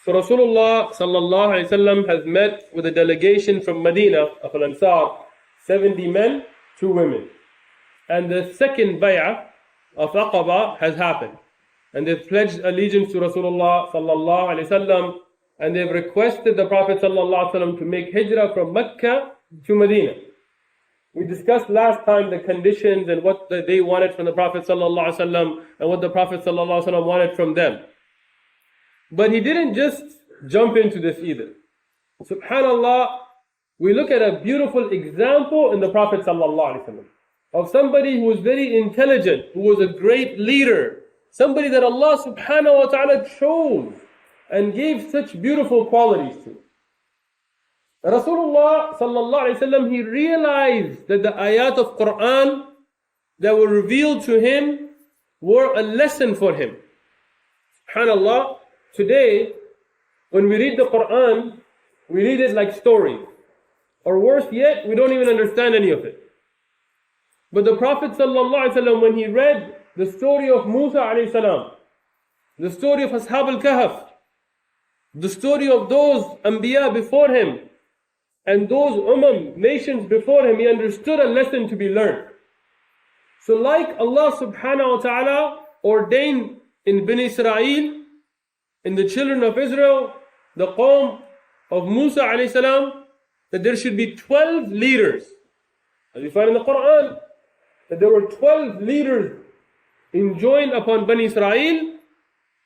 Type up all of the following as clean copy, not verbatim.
So Rasulullah sallallahu alaihi wasallam has met with a delegation from Medina of Al-Ansar, 70 men, 2 women. And the second bay'ah of Aqaba has happened. And they've pledged allegiance to Rasulullah sallallahu alaihi wasallam, and they've requested the Prophet sallallahu alaihi wasallam to make hijrah from Mecca to Medina. We discussed last time the conditions and what they wanted from the Prophet sallallahu alaihi wasallam and what the Prophet sallallahu alaihi wasallam wanted from them. But he didn't just jump into this either. Subhanallah, we look at a beautiful example in the Prophet sallallahu alaihi wasallam of somebody who was very intelligent, who was a great leader, somebody that Allah subhanahu wa ta'ala chose and gave such beautiful qualities to. Rasulullah sallallahu alaihi wasallam, he realized that the ayat of Quran that were revealed to him were a lesson for him. Subhanallah, today when we read the Quran, we read it like stories. Or worse yet, we don't even understand any of it. But the Prophet sallallahu alaihi wasallam, when he read the story of Musa alayhi salam, the story of Ashab al-Kahf, the story of those Anbiya before him, and those nations before him, he understood a lesson to be learned. So like Allah subhanahu wa ta'ala ordained in Bani Israel, in the children of Israel, the Qawm of Musa alayhi salam, that there should be 12 leaders. As we find in the Quran, that there were 12 leaders enjoined upon Bani Israel.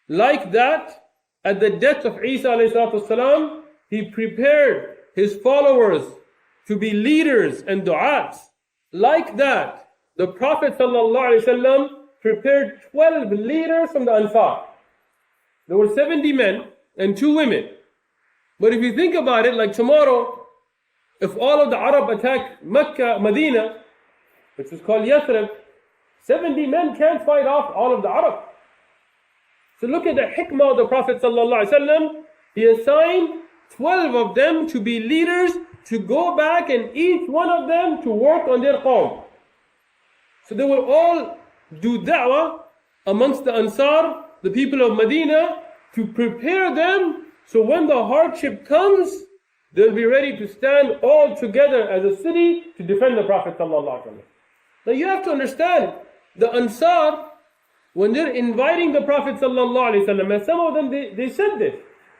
Like that, at the death of Isa alayhi salatu wasalam, he prepared his followers to be leaders and du'ats. Like that, the Prophet sallallahu alaihi wasallam prepared 12 leaders from the Ansar. There were 70 men and 2 women. But if you think about it, like tomorrow, if all of the Arab attack Mecca, Medina, which is called Yathrib, 70 men can't fight off all of the Arab. So look at the hikmah of the Prophet sallallahu alaihi wasallam. He assigned 12 of them to be leaders, to go back and each one of them to work on their qawm. So they will all do da'wah amongst the Ansar, the people of Medina, to prepare them so when the hardship comes, they'll be ready to stand all together as a city to defend the Prophet sallallahu alaihi wasallam. Now you have to understand, the Ansar, when they're inviting the Prophet sallallahu alaihi wasallam, and some of them they said this.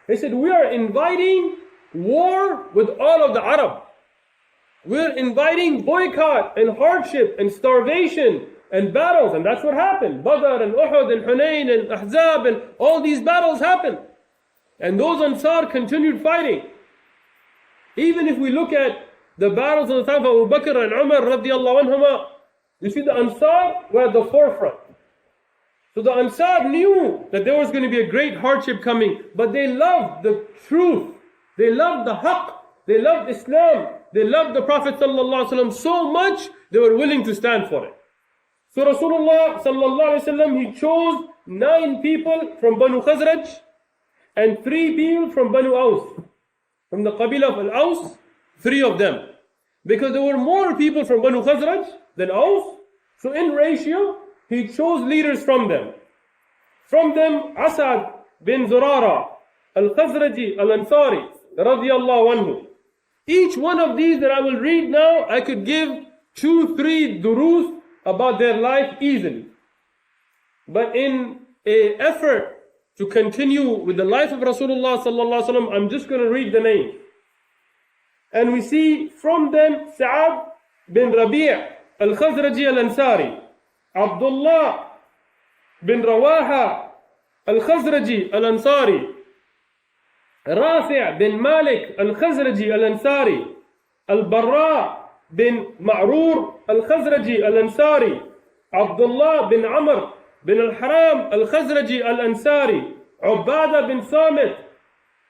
They said, we are inviting war with all of the Arab. We're inviting boycott and hardship and starvation and battles. And that's what happened. Badr and Uhud and Hunayn and Ahzab and all these battles happened. And those Ansar continued fighting. Even if we look at the battles of the time of Abu Bakr and Umar radiallahu anhuma, you see the Ansar were at the forefront. So the Ansar knew that there was going to be a great hardship coming, but they loved the truth. They loved the haqq. They loved Islam. They loved the Prophet sallallahu alaihi wasallam so much, they were willing to stand for it. So Rasulullah sallallahu alaihi wasallam, he chose 9 people from Banu Khazraj and 3 people from Banu Aus. From the Qabila of Al-Aus, 3 of them. Because there were more people from Banu Khazraj than Aus, so in ratio, he chose leaders from them. From them, Asad bin Zurara, Al-Khazraji, Al-Ansari, radiyallahu anhu. Each one of these that I will read now, I could give 2-3 durus about their life easily. But in an effort to continue with the life of Rasulullah sallallahu alaihi wasallam, I'm just going to read the names. And we see from them, Sa'ad bin Rabi' Al-Khazraji Al-Ansari, Abdullah bin Rawaha Al-Khazraji Al-Ansari, Rafi' bin Malik Al-Khazraji Al-Ansari, Al-Barra bin Ma'rur Al-Khazraji Al-Ansari, Abdullah bin Amr bin Al-Haram Al-Khazraji Al-Ansari, Ubada bin Samit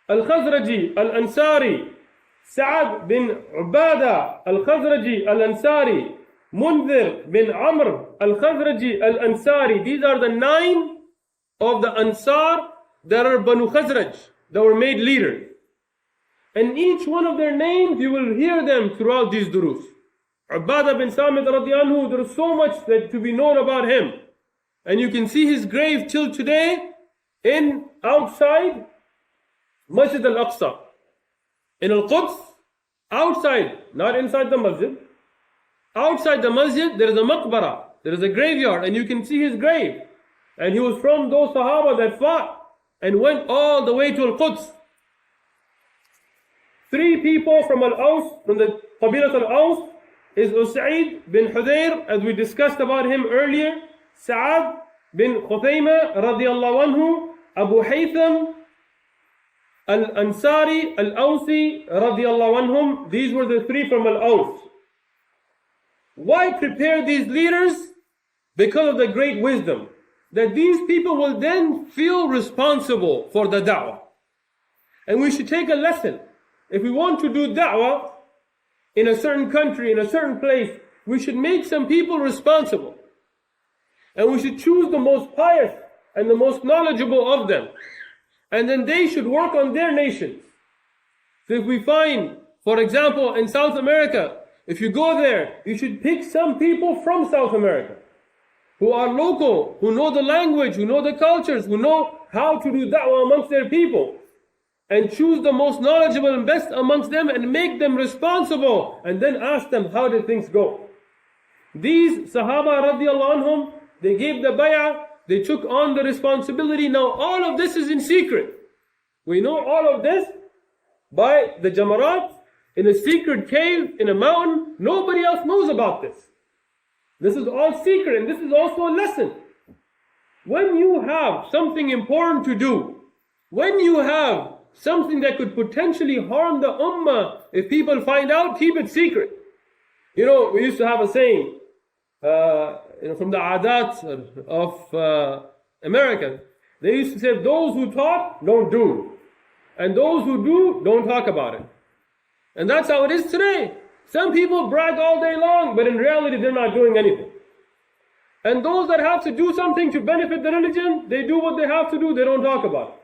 Al-Khazraji Al-Ansari, Sa'ad bin Ubada Al-Khazraji Al-Ansari, Mundhir bin Amr Al-Khazraji Al-Ansari. These are the 9 of the Ansar that are Banu Khazraj, that were made leaders. And each one of their names, you will hear them throughout these durus. Ubadah bin Samit radiallahu anhu, there is so much that to be known about him. And you can see his grave till today outside Masjid al-Aqsa. In Al-Quds, outside, not inside the masjid, outside the masjid, there is a maqbara, there is a graveyard, and you can see his grave. And he was from those Sahaba that fought and went all the way to Al-Quds. 3 people from Al-Aws, from the Qabilat Al-Aws, is Usaid bin Hudayr, as we discussed about him earlier, Sa'ad bin Khutayma radiyallahu anhu, Abu Haytham Al-Ansari Al-Awsi radiyallahu anhum. These were the 3 from Al-Aws. Why prepare these leaders? Because of the great wisdom that these people will then feel responsible for the da'wah. And we should take a lesson. If we want to do da'wah in a certain country, in a certain place, we should make some people responsible. And we should choose the most pious and the most knowledgeable of them. And then they should work on their nations. So if we find, for example, in South America, if you go there, you should pick some people from South America who are local, who know the language, who know the cultures, who know how to do da'wah amongst their people. And choose the most knowledgeable and best amongst them and make them responsible. And then ask them, how did things go? These Sahaba radiallahu anhum, they gave the bay'ah, they took on the responsibility. Now all of this is in secret. We know all of this by the Jamarat, in a secret cave, in a mountain. Nobody else knows about this. This is all secret, and this is also a lesson. When you have something important to do, when you have something that could potentially harm the ummah, if people find out, keep it secret. You know, we used to have a saying, from the adat of Americans. They used to say, those who talk, don't do. And those who do, don't talk about it. And that's how it is today. Some people brag all day long, but in reality they're not doing anything. And those that have to do something to benefit the religion, they do what they have to do, they don't talk about it.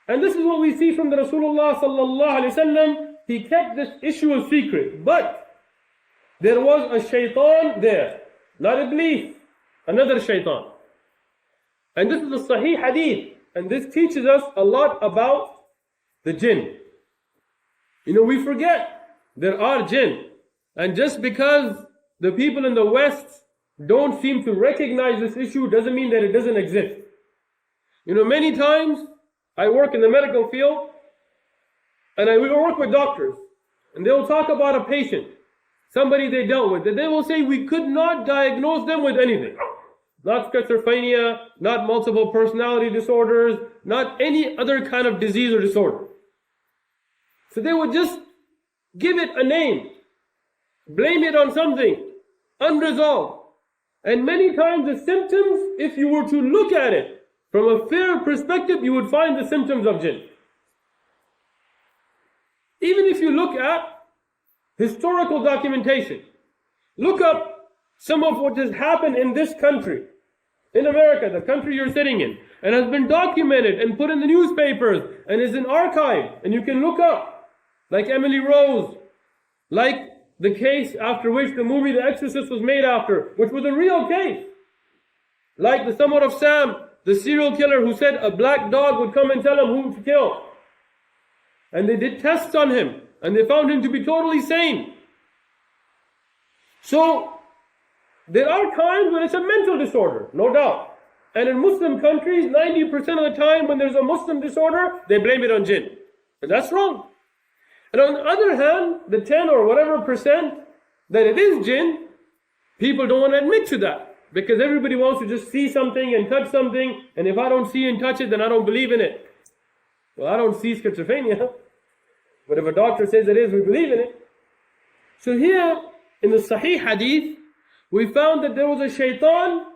And this is what we see from the Rasulullah sallallahu alaihi wasallam. He kept this issue a secret. But there was a shaitan there. Not Iblis, another shaitan. And this is a Sahih hadith. And this teaches us a lot about the jinn. You know, we forget there are jinn. And just because the people in the West don't seem to recognize this issue doesn't mean that it doesn't exist. You know, many times I work in the medical field and I will work with doctors. And they will talk about a patient, somebody they dealt with, and they will say we could not diagnose them with anything. Not schizophrenia, not multiple personality disorders, not any other kind of disease or disorder. So they would just give it a name, blame it on something, unresolved. And many times the symptoms, if you were to look at it from a fair perspective, you would find the symptoms of jinn. Even if you look at historical documentation, look up some of what has happened in this country, in America, the country you're sitting in, and has been documented and put in the newspapers and is in archive, and you can look up, like Emily Rose, like the case after which the movie The Exorcist was made after, which was a real case, like the Son of Sam, the serial killer who said a black dog would come and tell him who to kill. And they did tests on him, and they found him to be totally sane. So, there are times when it's a mental disorder, no doubt. And in Muslim countries, 90% of the time when there's a Muslim disorder, they blame it on jinn. And that's wrong. And on the other hand, the 10 or whatever percent that it is jinn, people don't want to admit to that. Because everybody wants to just see something and touch something, and if I don't see and touch it, then I don't believe in it. Well, I don't see schizophrenia, but if a doctor says it is, we believe in it. So here, in the Sahih Hadith, we found that there was a shaitan,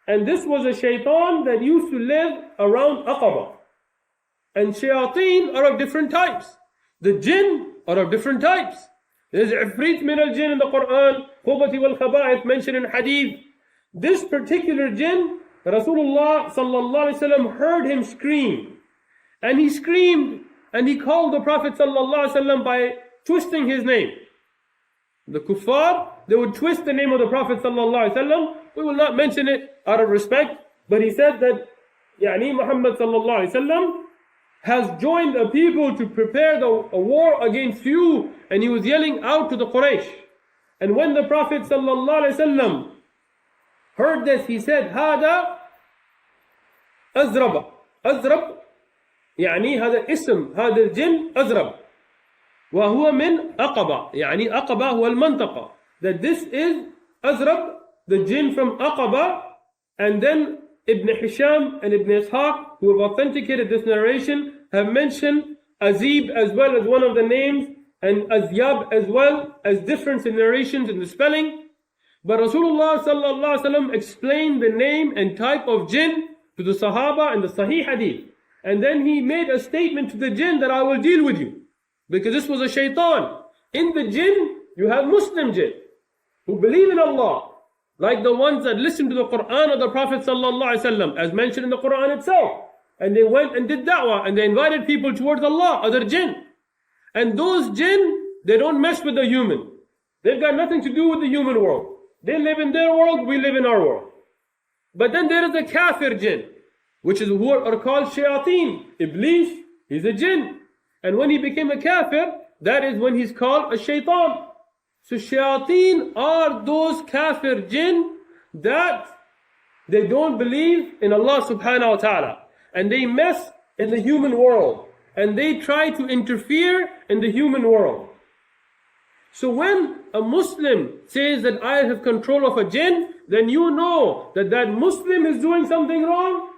and this was a shaitan that used to live around Aqaba. And shayateen are of different types. The jinn are of different types. There's Ifrit min al-jinn in the Quran, Khubati wal Khaba'ith mentioned in Hadith. This particular jinn, Rasulullah sallallahu alaihi wasallam heard him scream. And he screamed and he called the Prophet sallallahu alaihi wasallam by twisting his name. The kuffar, they would twist the name of the Prophet sallallahu alaihi wasallam. We will not mention it out of respect, but he said that Yani Muhammad sallallahu alaihi wasallam has joined a people to prepare a war against you. And he was yelling out to the Quraysh. And when the Prophet ﷺ heard this, he said, هذا أزرب. أزرب يعني هذا اسم هذا الجن أزرب. وهو من أقبة. يعني أقبة هو المنطقة. That this is أزرب, the jinn from Aqaba. And then Ibn Hisham and Ibn Ishaq, who have authenticated this narration, have mentioned Azib as well as one of the names, and Azyab as well as difference in narrations in the spelling. But Rasulullah sallallahu alaihi wasallam explained the name and type of jinn to the Sahaba in the Sahih Hadith. And then he made a statement to the jinn that I will deal with you. Because this was a shaitan. In the jinn, you have Muslim jinn who believe in Allah, like the ones that listened to the Quran of the Prophet ﷺ, as mentioned in the Quran itself. And they went and did da'wah, and they invited people towards Allah, other jinn. And those jinn, they don't mess with the human. They've got nothing to do with the human world. They live in their world, we live in our world. But then there is a kafir jinn, which is who are called shayateen. Iblis, he's a jinn. And when he became a kafir, that is when he's called a shaitan. So shayateen are those kafir jinn that they don't believe in Allah subhanahu wa ta'ala. And they mess in the human world. And they try to interfere in the human world. So when a Muslim says that I have control of a jinn, then you know that that Muslim is doing something wrong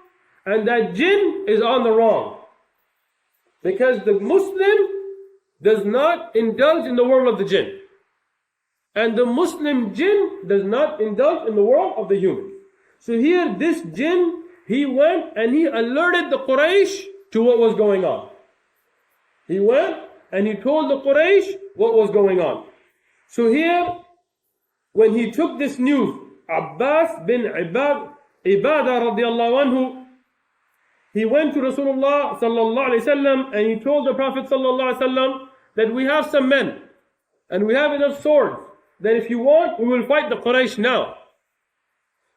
and that jinn is on the wrong. Because the Muslim does not indulge in the world of the jinn. And the Muslim jinn does not indulge in the world of the human. So here this jinn, he went and he alerted the Quraysh to what was going on. He went and he told the Quraysh what was going on. So here, when he took this news, Abbas bin Ibadah radiallahu anhu, he went to Rasulullah sallallahu alayhi wasallam and he told the Prophet sallallahu alayhi wasallam that we have some men and we have enough swords, that if you want, we will fight the Quraysh now.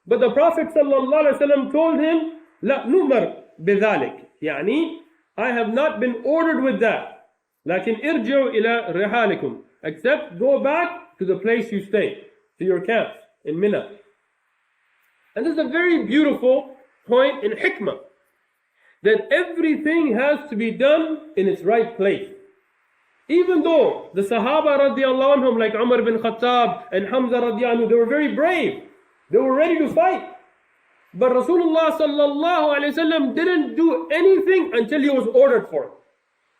But the Prophet sallallahu alayhi wasallam told him, لا نؤمر بذلك. يعني, I have not been ordered with that. لكن ارجعوا إلى رحالكم. Except go back to the place you stay, to your camp in Mina. And this is a very beautiful point in hikmah, that everything has to be done in its right place. Even though the Sahaba radiallahu anhum, like Umar bin Khattab and Hamza radiallahu anhu, they were very brave. They were ready to fight. But Rasulullah sallallahu alayhi wasallam didn't do anything until he was ordered for it.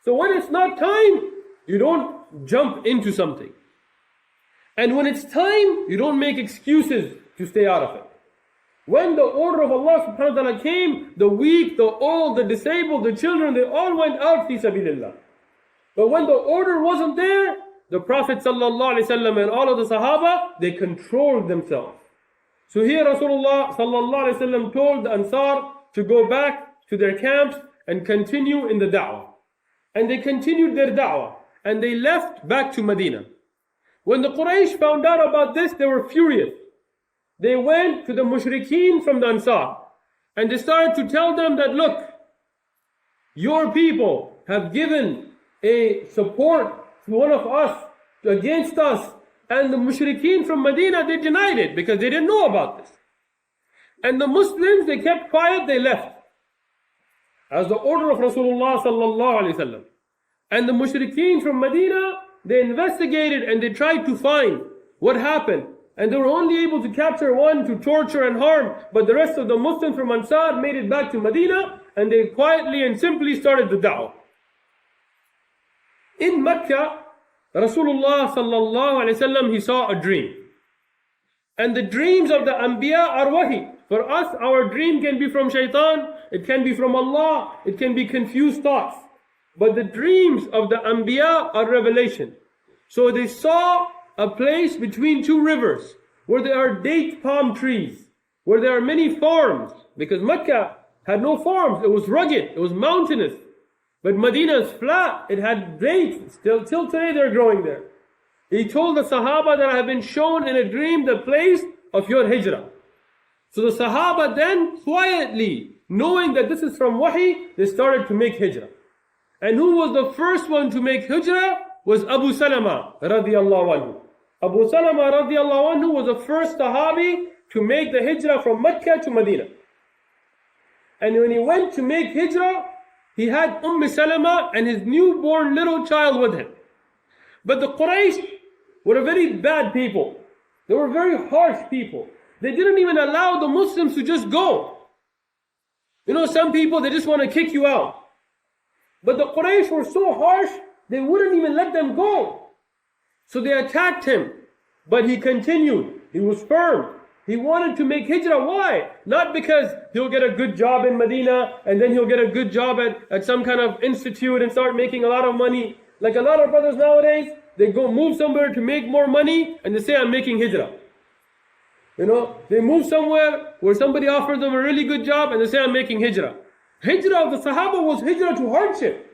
So when it's not time, you don't jump into something. And when it's time, you don't make excuses to stay out of it. When the order of Allah subhanahu wa ta'ala came, the weak, the old, the disabled, the children, they all went out fi sabilillah. But when the order wasn't there, the Prophet sallallahu alaihi wasallam and all of the Sahaba, they controlled themselves. So here Rasulullah sallallahu alaihi wasallam told the Ansar to go back to their camps and continue in the da'wah. And they continued their da'wah. And they left back to Medina. When the Quraysh found out about this, they were furious. They went to the mushrikeen from the Ansar. And they started to tell them that, look, your people have given a support to one of us against us. And the mushrikeen from Medina, they denied it because they didn't know about this. And the Muslims, they kept quiet, they left. As the order of Rasulullah sallallahu alaihi wasallam. And the mushrikeen from Medina, they investigated and they tried to find what happened. And they were only able to capture one to torture and harm. But the rest of the Muslims from Ansar made it back to Medina and they quietly and simply started the da'wah. In Mecca, Rasulullah sallallahu alaihi wasallam, he saw a dream. And the dreams of the Anbiya are wahi. For us, our dream can be from shaitan, it can be from Allah, it can be confused thoughts. But the dreams of the Anbiya are revelation. So they saw a place between two rivers where there are date palm trees, where there are many farms. Because Mecca had no farms, it was rugged, it was mountainous. But Medina is flat, it had dates, till today they're growing there. He told the Sahaba that I have been shown in a dream the place of your hijrah. So the Sahaba then quietly, knowing that this is from Wahi, they started to make hijrah. And who was the first one to make hijrah was Abu Salama radiallahu anhu. Abu Salama radiallahu anhu was the first Sahabi to make the hijrah from Mecca to Medina. And when he went to make hijrah, he had Salama and his newborn little child with him. But the Quraysh were very bad people. They were very harsh people. They didn't even allow the Muslims to just go. You know, some people, they just want to kick you out. But the Quraysh were so harsh, they wouldn't even let them go. So they attacked him. But he continued. He was firm. He wanted to make hijrah. Why? Not because he'll get a good job in Medina and then he'll get a good job at some kind of institute and start making a lot of money. Like a lot of brothers nowadays, they go move somewhere to make more money and they say, I'm making hijrah. You know, they move somewhere where somebody offers them a really good job and they say, I'm making hijrah. Hijrah of the Sahaba was hijrah to hardship.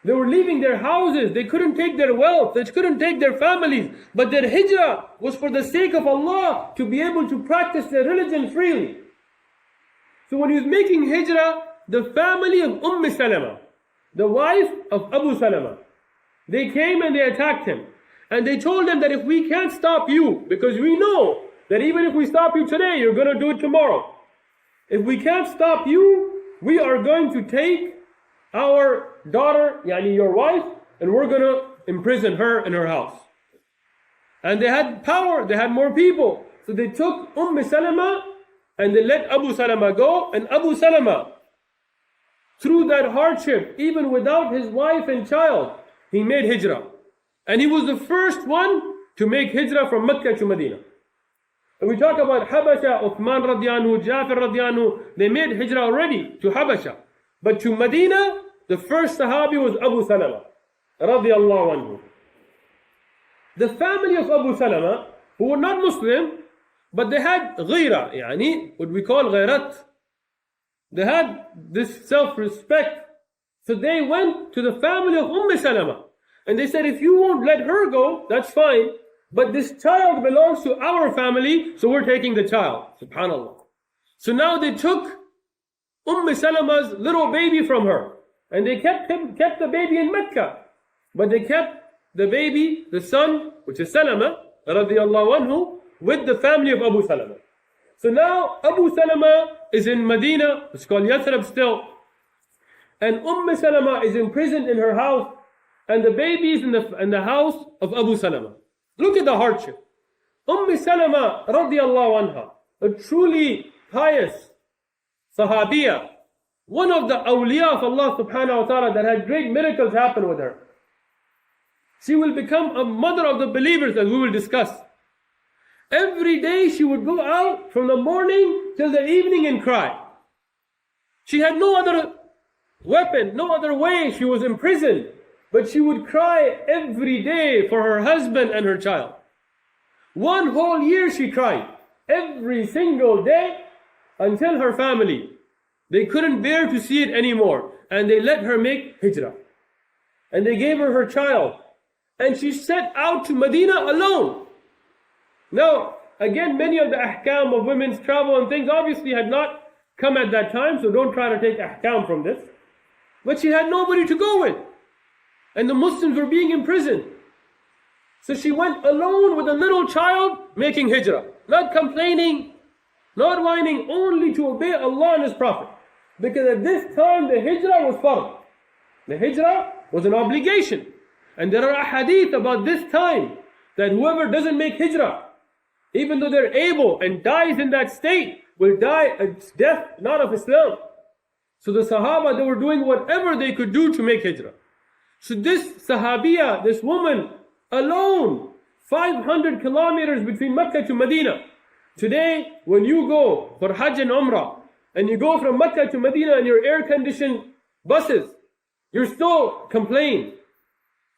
They were leaving their houses. They couldn't take their wealth. They couldn't take their families. But their hijrah was for the sake of Allah, to be able to practice their religion freely. So when he was making hijrah, the family of Salama, the wife of Abu Salama, they came and they attacked him. And they told him that if we can't stop you, because we know that even if we stop you today, you're going to do it tomorrow. If we can't stop you, we are going to take our daughter, yani your wife, and we're going to imprison her in her house. And they had power, they had more people. So they took Salama and they let Abu Salama go. And Abu Salama, through that hardship, even without his wife and child, he made hijrah. And he was the first one to make hijrah from Mecca to Medina. And we talk about Habasha, Uthman radiallahu anhu, Jafar radiallahu anhu, they made hijrah already to Habasha. But to Medina, the first Sahabi was Abu Salama radiallahu anhu. The family of Abu Salama, who were not Muslim, but they had ghira, yani what we call ghirat. They had this self-respect. So they went to the family of Salama. And they said, if you won't let her go, that's fine. But this child belongs to our family, so we're taking the child. Subhanallah. So now they took Salama's little baby from her. And they kept the baby in Mecca. But they kept the baby, the son, which is Salama, radiallahu anhu, with the family of Abu Salama. So now Abu Salama is in Medina, it's called Yathrib still. And Salama is imprisoned in her house. And the baby is in the house of Abu Salama. Look at the hardship. Salama radiallahu anha, a truly pious Sahabiya, one of the awliya of Allah subhanahu wa ta'ala that had great miracles happen with her. She will become a mother of the believers, as we will discuss. Every day she would go out from the morning till the evening and cry. She had no other weapon, no other way. She was imprisoned. But she would cry every day for her husband and her child. One whole year she cried. Every single day until her family. They couldn't bear to see it anymore. And they let her make hijrah. And they gave her her child. And she set out to Medina alone. Now, again, many of the ahkam of women's travel and things obviously had not come at that time. So don't try to take ahkam from this. But she had nobody to go with. And the Muslims were being imprisoned. So she went alone with a little child making hijrah. Not complaining, not whining, only to obey Allah and His Prophet. Because at this time the hijrah was fard. The hijrah was an obligation. And there are ahadith about this time that whoever doesn't make hijrah, even though they're able and dies in that state, will die a death not of Islam. So the Sahaba, they were doing whatever they could do to make hijrah. So this Sahabiya, this woman, alone, 500 kilometers between Mecca to Medina. Today, when you go for Hajj and Umrah, and you go from Mecca to Medina in your air-conditioned buses, you're still complaining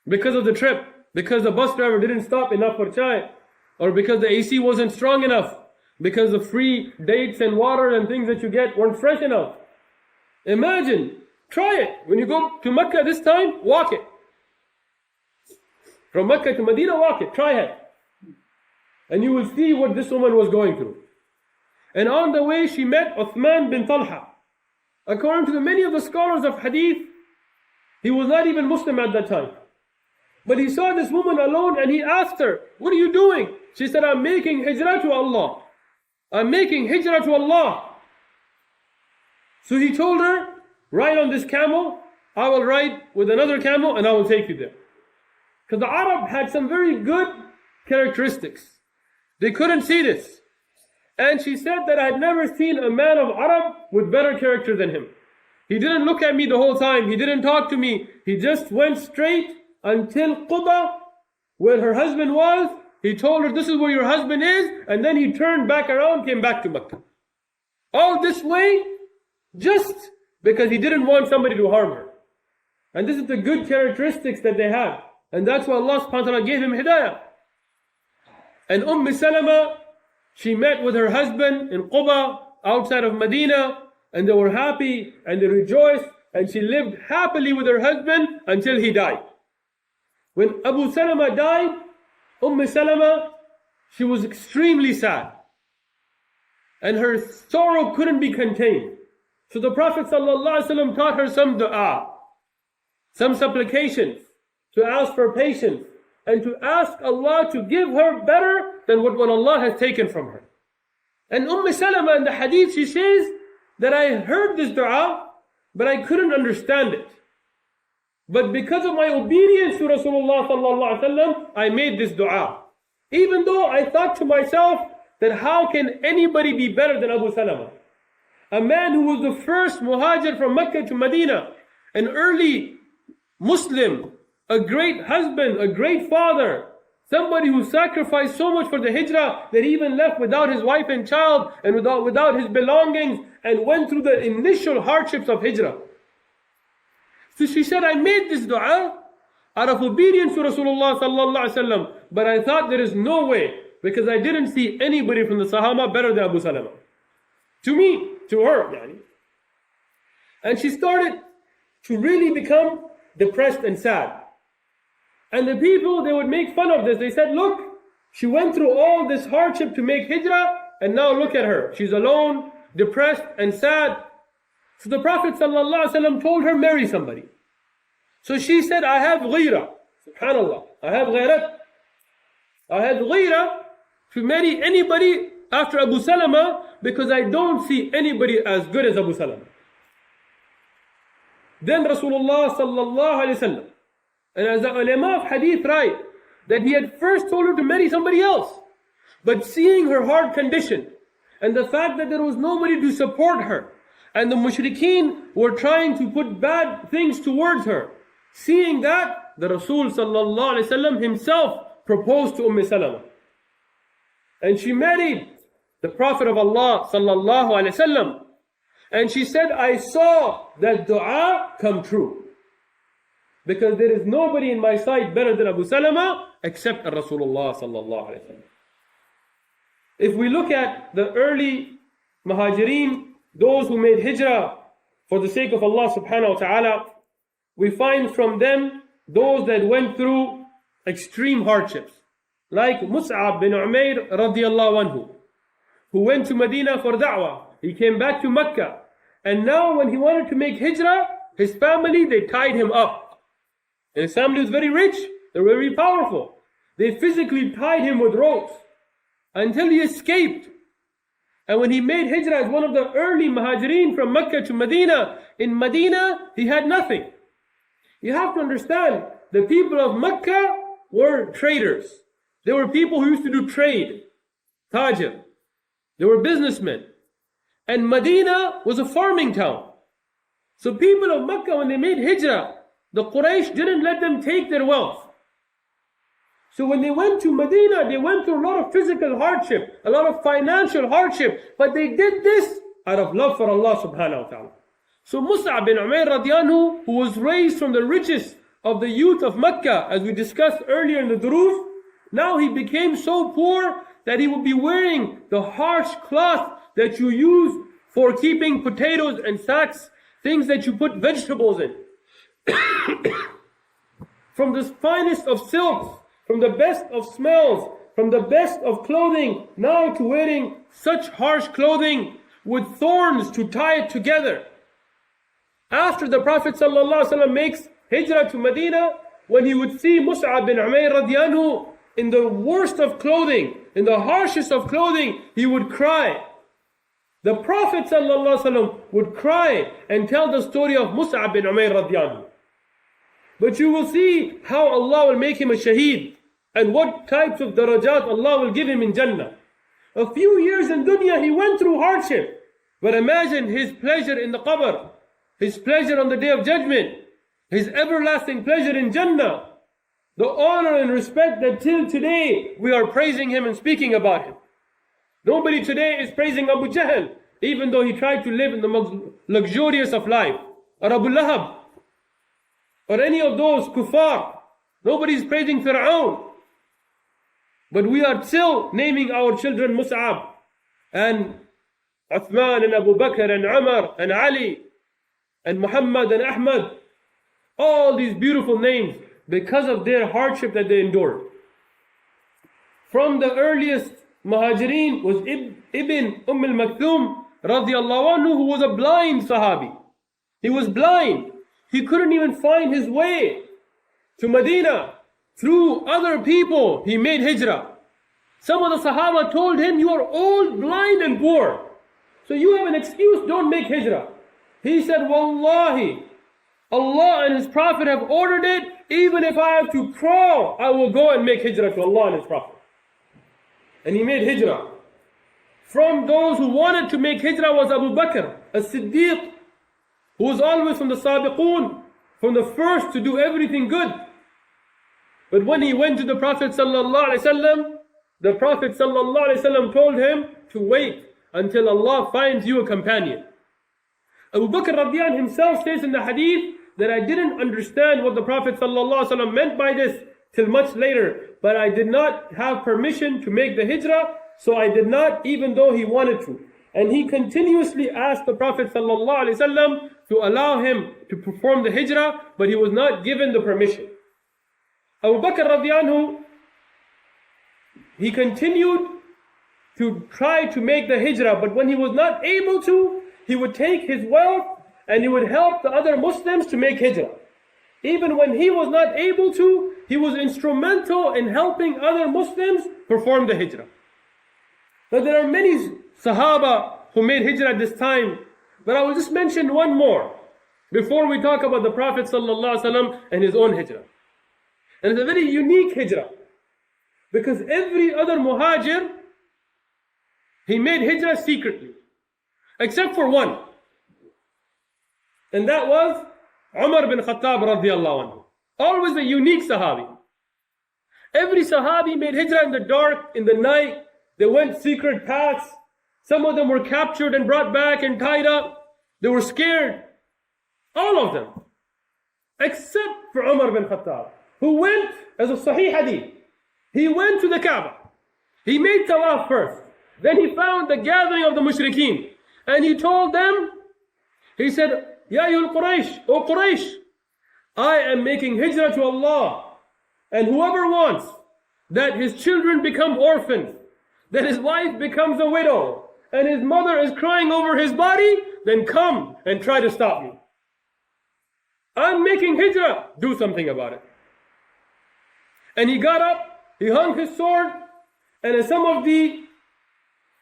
because of the trip, because the bus driver didn't stop enough for chai, or because the AC wasn't strong enough, because the free dates and water and things that you get weren't fresh enough. Imagine. Try it. When you go to Mecca this time, walk it. From Mecca to Medina, walk it. Try it. And you will see what this woman was going through. And on the way, she met Uthman bin Talha. According to many of the scholars of hadith, He was not even Muslim at that time. But he saw this woman alone and he asked her, what are you doing? She said, I'm making hijrah to Allah. I'm making hijrah to Allah. So he told her, ride on this camel, I will ride with another camel and I will take you there. Because the Arab had some very good characteristics. They couldn't see this. And she said that I had never seen a man of Arab with better character than him. He didn't look at me the whole time. He didn't talk to me. He just went straight until Quba, where her husband was. He told her, this is where your husband is. And then he turned back around, came back to Mecca. All this way, just because he didn't want somebody to harm her. And this is the good characteristics that they have. And that's why Allah subhanahu wa ta'ala gave him hidayah. And Salama, she met with her husband in Quba, outside of Medina, and they were happy and they rejoiced, and she lived happily with her husband until he died. When Abu Salama died, Salama, she was extremely sad. And her sorrow couldn't be contained. So the Prophet ﷺ taught her some dua, some supplications, to ask for patience, and to ask Allah to give her better than what Allah has taken from her. And Salama in the hadith, she says that I heard this dua, but I couldn't understand it. But because of my obedience to Rasulullah sallallahu alaihi wasallam, I made this dua. Even though I thought to myself that how can anybody be better than Abu Salama? A man who was the first muhajir from Mecca to Medina, an early Muslim, a great husband, a great father, somebody who sacrificed so much for the hijrah that he even left without his wife and child and without his belongings and went through the initial hardships of hijrah. So she said, I made this dua out of obedience to Rasulullah sallallahu alaihi wasallam, but I thought there is no way, because I didn't see anybody from the Sahaba better than Abu Salama. To me, to her, yani. And she started to really become depressed and sad. And the people, they would make fun of this. They said, look, she went through all this hardship to make hijrah, and now look at her. She's alone, depressed, and sad. So the Prophet ﷺ told her, marry somebody. So she said, I have ghira. Subhanallah. I have ghairat. I have ghira to marry anybody after Abu Salama, because I don't see anybody as good as Abu Salama. Then Rasulullah sallallahu alayhi wasallam, and as the ulama of hadith write, that he had first told her to marry somebody else. But seeing her hard condition, and the fact that there was nobody to support her, and the mushrikeen were trying to put bad things towards her, seeing that, the Rasul sallallahu alayhi wasallam himself proposed to Salama. And she married the Prophet of Allah sallallahu alayhi wasallam. And she said, I saw that dua come true. Because there is nobody in my sight better than Abu Salama except Rasulullah sallallahu alayhi wasallam. If we look at the early muhajirin, those who made hijrah for the sake of Allah subhanahu wa ta'ala, we find from them those that went through extreme hardships. Like Mus'ab bin Umair radiyallahu anhu, who went to Medina for da'wah. He came back to Mecca. And now when he wanted to make hijrah, his family, they tied him up. And his family was very rich. They were very powerful. They physically tied him with ropes until he escaped. And when he made hijrah as one of the early muhajirin from Mecca to Medina, in Medina, he had nothing. You have to understand, the people of Mecca were traders. They were people who used to do trade, tajir. They were businessmen. And Medina was a farming town. So people of Mecca, when they made hijrah, the Quraysh didn't let them take their wealth. So when they went to Medina, they went through a lot of physical hardship, a lot of financial hardship, but they did this out of love for Allah subhanahu wa ta'ala. So Mus'ab bin Umair radiyallahu, who was raised from the richest of the youth of Mecca, as we discussed earlier in the durus, now he became so poor that he would be wearing the harsh cloth that you use for keeping potatoes and sacks, things that you put vegetables in. From the finest of silks, from the best of smells, from the best of clothing, now to wearing such harsh clothing with thorns to tie it together. After the Prophet ﷺ makes hijrah to Medina, when he would see Mus'ab bin Umair radiallahu anhu in the worst of clothing, in the harshest of clothing, he would cry. The Prophet ﷺ would cry and tell the story of Mus'ab bin Umair radiallahu anhu. But you will see how Allah will make him a shaheed and what types of darajat Allah will give him in Jannah. A few years in dunya he went through hardship. But imagine his pleasure in the qabr, his pleasure on the day of judgment, his everlasting pleasure in Jannah. The honor and respect that till today we are praising him and speaking about him. Nobody today is praising Abu Jahl, even though he tried to live in the most luxurious of life. Or Abu Lahab, or any of those kuffar. Nobody is praising Fir'aun. But we are still naming our children Mus'ab, and Uthman, and Abu Bakr, and Umar, and Ali, and Muhammad, and Ahmad. All these beautiful names because of their hardship that they endured. From the earliest Muhajirin was Ibn al-Maktoum radiallahu anhu, who was a blind Sahabi. He was blind. He couldn't even find his way to Medina. Through other people, he made hijrah. Some of the Sahaba told him, you are old, blind, and poor, so you have an excuse, don't make hijrah. He said, Wallahi, Allah and His Prophet have ordered it. Even if I have to crawl, I will go and make hijrah to Allah and His Prophet. And he made hijrah. From those who wanted to make hijrah was Abu Bakr as-Siddiq, who was always from the Sabiqun, from the first to do everything good. But when he went to the Prophet ﷺ, the Prophet ﷺ told him to wait until Allah finds you a companion. Abu Bakr radiallahu anh himself says in the hadith that I didn't understand what the Prophet ﷺ meant by this till much later, but I did not have permission to make the hijrah, so I did not, even though he wanted to. And he continuously asked the Prophet ﷺ to allow him to perform the hijrah, but he was not given the permission. Abu Bakr radiallahu anhu, he continued to try to make the hijrah, but when he was not able to, he would take his wealth and he would help the other Muslims to make hijrah. Even when he was not able to, he was instrumental in helping other Muslims perform the hijrah. Now there are many Sahaba who made hijrah at this time, but I will just mention one more before we talk about the Prophet ﷺ and his own hijrah. And it's a very unique hijrah, because every other muhajir, he made hijrah secretly, except for one. And that was Umar bin Khattab radiallahu anhu. Always a unique Sahabi. Every Sahabi made hijrah in the dark, in the night. They went secret paths. Some of them were captured and brought back and tied up. They were scared. All of them. Except for Umar bin Khattab, who went, as a Sahih Hadith, he went to the Kaaba. He made Tawaf first. Then he found the gathering of the Mushrikeen. And he told them, he said, Ya ayyuhal Quraysh, O Quraysh, I am making hijrah to Allah. And whoever wants that his children become orphans, that his wife becomes a widow, and his mother is crying over his body, then come and try to stop me. I'm making hijrah, do something about it. And he got up, he hung his sword, and as some of the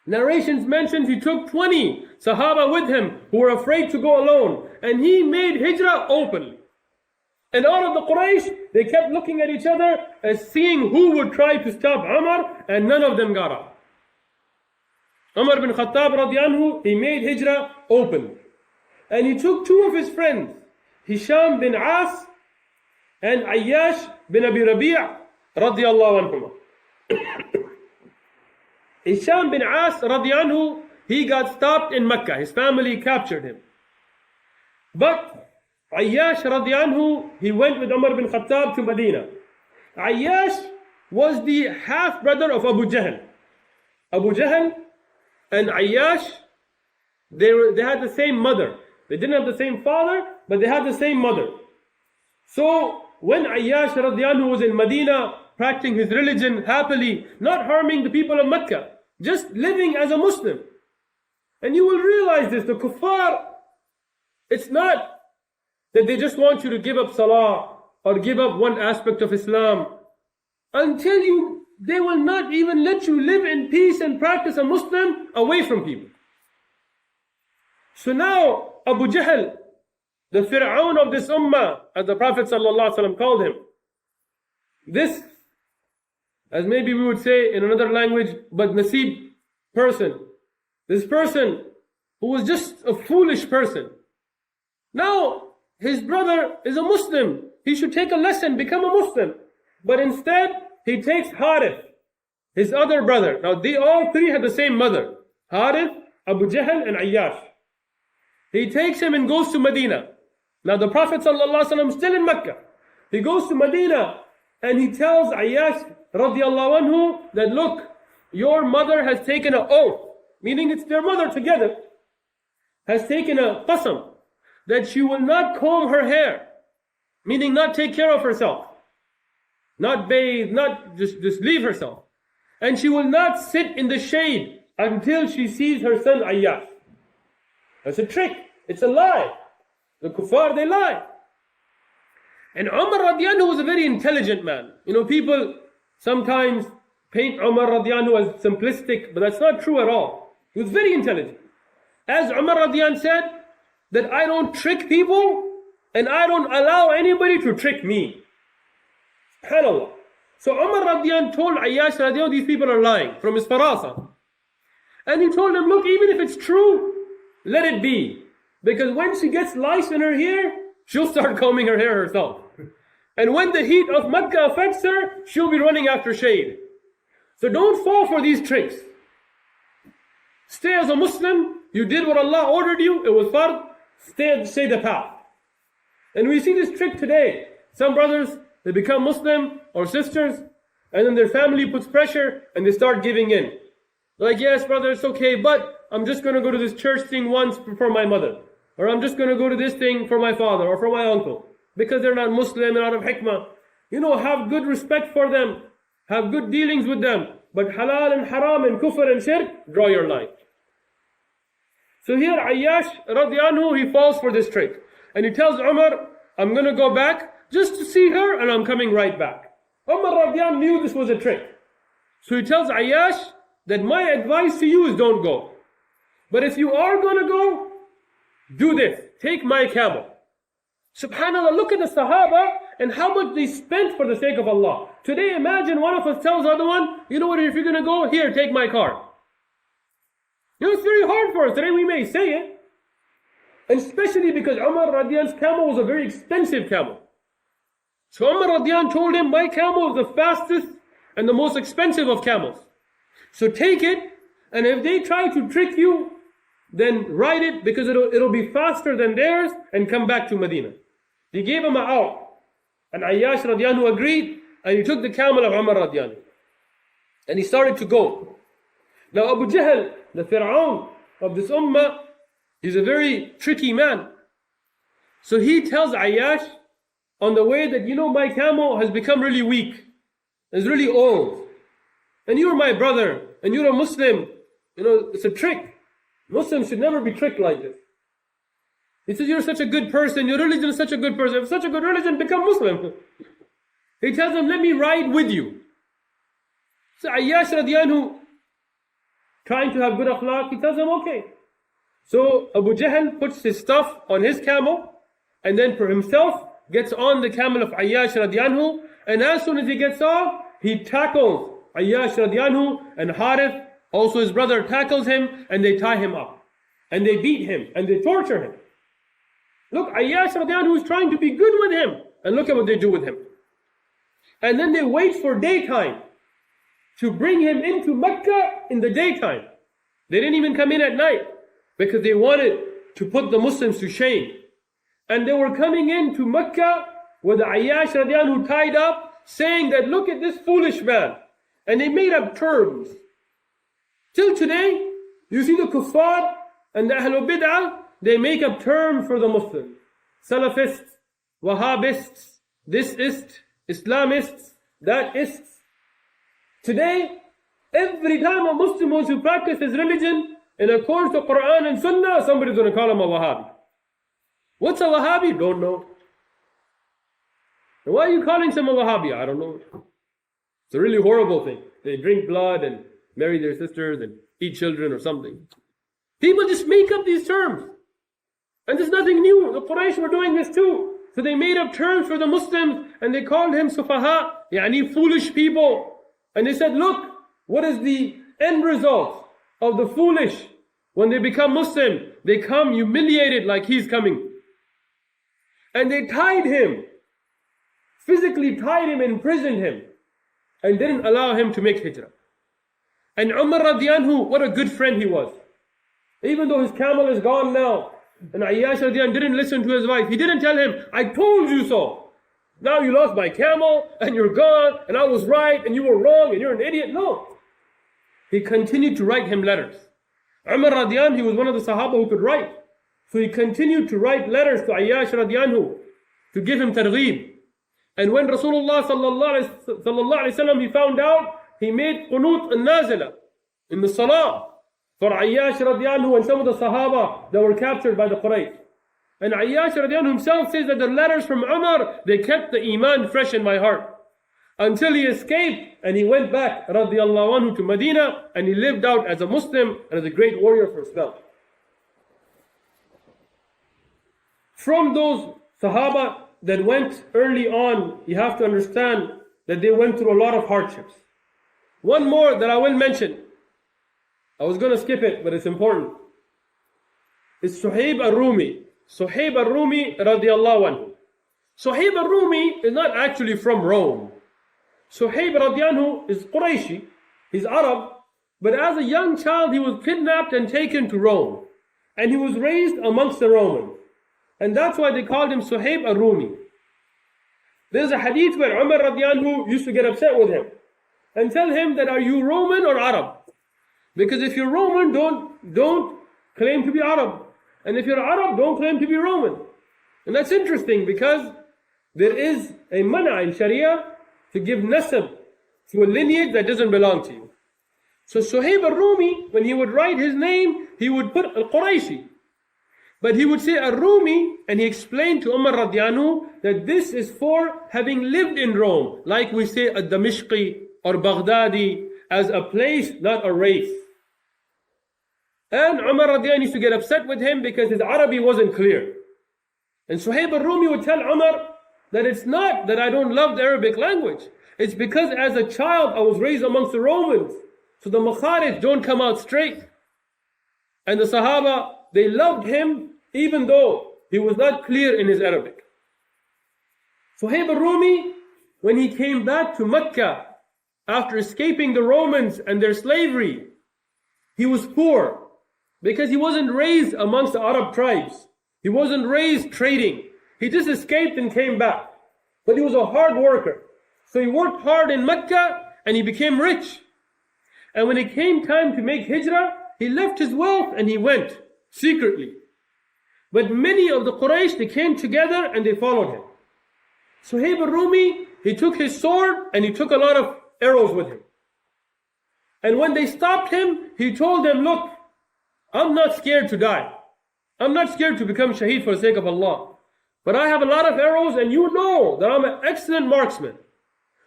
narrations mentioned, he took 20 Sahaba with him who were afraid to go alone, and he made hijrah openly. And all of the Quraysh, they kept looking at each other as seeing who would try to stop Umar, and none of them got up. Umar bin Khattab radiallahu anhu, he made hijrah openly. And he took two of his friends, Hisham bin As and Ayyash bin Abi Rabi' radiallahu anhuma. Hisham bin As radiallahu anhu, he got stopped in Mecca. His family captured him. But Ayyash radiallahu anhu, he went with Umar bin Khattab to Medina. Ayyash was the half-brother of Abu Jahl. Abu Jahl and Ayyash, they had the same mother. They didn't have the same father, but they had the same mother. So when Ayyash radiallahu anhu was in Medina, practicing his religion happily, not harming the people of Mecca, just living as a Muslim. And you will realize this, the kuffar, it's not that they just want you to give up salah or give up one aspect of Islam until they will not even let you live in peace and practice a Muslim away from people. So now Abu Jahl, the Fir'aun of this ummah, as the Prophet ﷺ called him, this, as maybe we would say in another language, but nasib person, this person who was just a foolish person. Now his brother is a Muslim. He should take a lesson, become a Muslim. But instead, he takes Harith, his other brother. Now they all three had the same mother. Harith, Abu Jahl and Ayyash. He takes him and goes to Medina. Now the Prophet ﷺ is still in Mecca. He goes to Medina and he tells Ayyash radiallahu anhu that, look, your mother has taken an oath, meaning it's their mother together, has taken a qasam, that she will not comb her hair, meaning not take care of herself, not bathe, not just leave herself. And she will not sit in the shade until she sees her son Ayyash. That's a trick. It's a lie. The kuffar, they lie. And Umar radiallahu anhu was a very intelligent man. You know, people sometimes paint Umar radiallahu anhu as simplistic, but that's not true at all. He was very intelligent. As Umar radiallahu anhu said, that I don't trick people and I don't allow anybody to trick me. SubhanAllah. So Umar radiallahu anhu told Ayyash radiallahu anhu, these people are lying, from his farasa. And he told him, look, even if it's true, let it be. Because when she gets lice in her hair, she'll start combing her hair herself. And when the heat of Mecca affects her, she'll be running after shade. So don't fall for these tricks. Stay as a Muslim. You did what Allah ordered you. It was fard. Stay the path. And we see this trick today. Some brothers, they become Muslim or sisters, and then their family puts pressure and they start giving in. Like, yes, brother, it's okay, but I'm just going to go to this church thing once for my mother. Or I'm just going to go to this thing for my father or for my uncle. Because they're not Muslim and out of hikmah. You know, have good respect for them. Have good dealings with them. But halal and haram and kufr and shirk, draw your line. So here Ayyash radiallahu anhu, he falls for this trick. And he tells Umar, I'm going to go back just to see her and I'm coming right back. Umar radiallahu anhu knew this was a trick. So he tells Ayyash that my advice to you is don't go. But if you are going to go, do this. Take my camel. SubhanAllah, look at the Sahaba and how much they spent for the sake of Allah. Today, imagine one of us tells the other one, you know what, if you're going to go, here, take my car. You know, it's very hard for us. Today we may say it. And especially because Umar radiallahu anhu's camel was a very expensive camel. So Umar radiallahu anhu told him, my camel is the fastest and the most expensive of camels. So take it, and if they try to trick you, then ride it because it'll be faster than theirs and come back to Medina. He gave him an out. And Ayyash radiallahu anhu agreed, and he took the camel of Umar radiallahu anhu. And he started to go. Now Abu Jahl, the Fir'aun of this ummah, he's a very tricky man. So he tells Ayyash on the way that, you know, my camel has become really weak. It's really old. And you're my brother, and you're a Muslim. You know, it's a trick. Muslims should never be tricked like this. He says, you're such a good person, your religion is such a good person. If such a good religion, become Muslim. He tells him, let me ride with you. So Ayyash radiallahu anhu, trying to have good akhlaq, he tells him, okay. So Abu Jahl puts his stuff on his camel, and then for himself, gets on the camel of Ayyash radiallahu anhu, and as soon as he gets off, he tackles Ayyash radiallahu anhu, and Harith, also his brother, tackles him, and they tie him up. And they beat him, and they torture him. Look, Ayyash radiallahu anhu is trying to be good with him, and look at what they do with him. And then they wait for daytime to bring him into Mecca in the daytime. They didn't even come in at night, because they wanted to put the Muslims to shame. And they were coming into Mecca with Ayyash radiallahu anhu tied up, saying that, look at this foolish man. And they made up terms. Till today, you see the kuffar and the Ahlul Bid'ah, they make up terms for the Muslims. Salafists, Wahhabists, this ist, Islamists, that ist. Today, every time a Muslim wants to practice his religion in accordance to Quran and Sunnah, somebody's going to call him a Wahhabi. What's a Wahhabi? Don't know. And why are you calling someone Wahhabi? I don't know. It's a really horrible thing. They drink blood and marry their sisters and eat children or something. People just make up these terms. And there's nothing new. The Quraysh were doing this too. So they made up terms for the Muslims and they called him Sufaha, yani foolish people. And they said, look, what is the end result of the foolish? When they become Muslim, they come humiliated like he's coming. And they tied him, physically tied him, imprisoned him, and didn't allow him to make hijrah. And Umar radiallahu anhu, what a good friend he was. Even though his camel is gone now, and Ayyash radiallahu anhu didn't listen to his wife, he didn't tell him, I told you so. Now you lost my camel, and you're gone, and I was right, and you were wrong, and you're an idiot. No. He continued to write him letters. Umar radiallahu anhu, he was one of the Sahaba who could write. So he continued to write letters to Ayyash radiallahu anhu to give him targheeb. And when Rasulullah sallallahu alaihi wasallam, he found out, he made qunut al-nazila in the salah for Ayyash radiallahu anhu and some of the Sahaba that were captured by the Quraysh. And Ayyash radiallahu anhu himself says that the letters from Umar, they kept the iman fresh in my heart. Until he escaped and he went back radiallahu anhu to Medina and he lived out as a Muslim and as a great warrior for Islam. From those Sahaba that went early on, you have to understand that they went through a lot of hardships. One more that I will mention, I was going to skip it, but it's important. It's Suhaib al-Rumi. Suhaib al-Rumi radiallahu anhu. Suhaib al-Rumi is not actually from Rome. Suhaib radiallahu anhu is Qurayshi, he's Arab, but as a young child he was kidnapped and taken to Rome. And he was raised amongst the Romans. And that's why they called him Suhaib al-Rumi. There's a hadith where Umar radiallahu anhu used to get upset with him and tell him that, are you Roman or Arab? Because if you're Roman, don't claim to be Arab. And if you're Arab, don't claim to be Roman. And that's interesting because there is a mana in Sharia to give nasab to a lineage that doesn't belong to you. So Suhaib al-Rumi, when he would write his name, he would put al-Qurayshi. But he would say al-Rumi, and he explained to Umar radiallahu anhu that this is for having lived in Rome, like we say al-Damishqi or Baghdadi, as a place, not a race. And Umar radiallahu anhu used to get upset with him because his Arabic wasn't clear. And Suhaib al-Rumi would tell Umar that it's not that I don't love the Arabic language. It's because as a child I was raised amongst the Romans. So the makharij don't come out straight. And the Sahaba, they loved him even though he was not clear in his Arabic. Suhaib al-Rumi, when he came back to Mecca after escaping the Romans and their slavery, he was poor because he wasn't raised amongst the Arab tribes. He wasn't raised trading. He just escaped and came back. But he was a hard worker. So he worked hard in Mecca and he became rich. And when it came time to make hijrah, he left his wealth and he went secretly. But many of the Quraysh, they came together and they followed him. Suhaib al-Rumi, he took his sword and he took a lot of arrows with him. And when they stopped him, he told them, look, I'm not scared to die. I'm not scared to become shaheed for the sake of Allah. But I have a lot of arrows and you know that I'm an excellent marksman.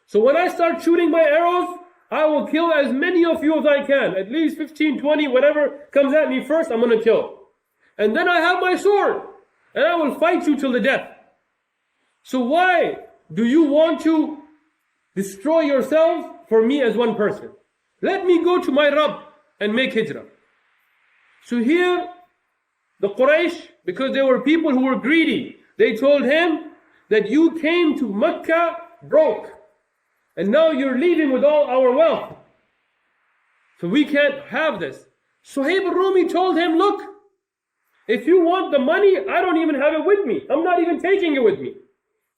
So when I start shooting my arrows, I will kill as many of you as I can. At least 15, 20, whatever comes at me first, I'm going to kill. And then I have my sword. And I will fight you till the death. So why do you want to destroy yourselves for me as one person? Let me go to my Rabb and make hijrah. So here, the Quraysh, because they were people who were greedy, they told him that you came to Mecca broke. And now you're leaving with all our wealth. So we can't have this. Suhaib al-Rumi told him, look, if you want the money, I don't even have it with me. I'm not even taking it with me.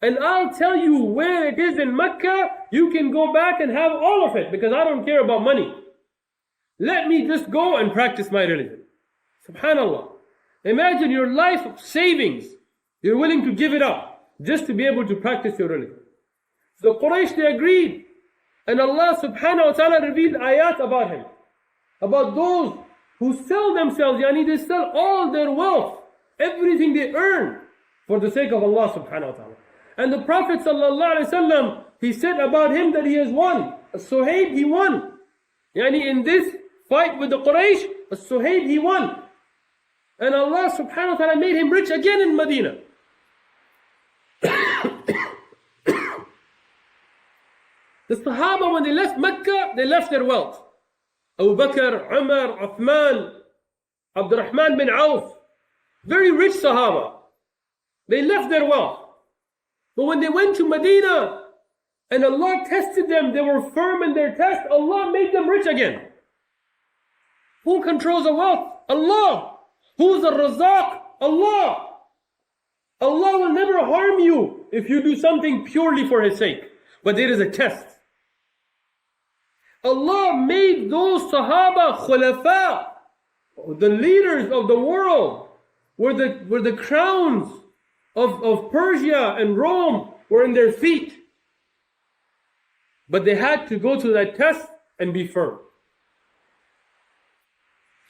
And I'll tell you where it is in Mecca. You can go back and have all of it because I don't care about money. Let me just go and practice my religion. Subhanallah. Imagine your life of savings. You're willing to give it up just to be able to practice your religion. So the Quraysh, they agreed. And Allah subhanahu wa ta'ala revealed ayat about him. About those who sell themselves, yani they sell all their wealth, everything they earn, for the sake of Allah subhanahu wa ta'ala. And the Prophet sallallahu alaihi wasallam, he said about him that he has won. Suhaib, he won. Yani in this fight with the Quraysh, Suhaib, he won. And Allah subhanahu wa ta'ala made him rich again in Medina. The Sahaba, when they left Mecca, they left their wealth. Abu Bakr, Umar, Uthman, Abdurrahman bin Auf, very rich Sahaba. They left their wealth. But when they went to Medina and Allah tested them, they were firm in their test, Allah made them rich again. Who controls the wealth? Allah. Who's the Razaq? Allah. Allah will never harm you if you do something purely for His sake. But there is a test. Allah made those Sahaba khulafa, the leaders of the world, where the crowns of Persia and Rome were in their feet. But they had to go to that test and be firm.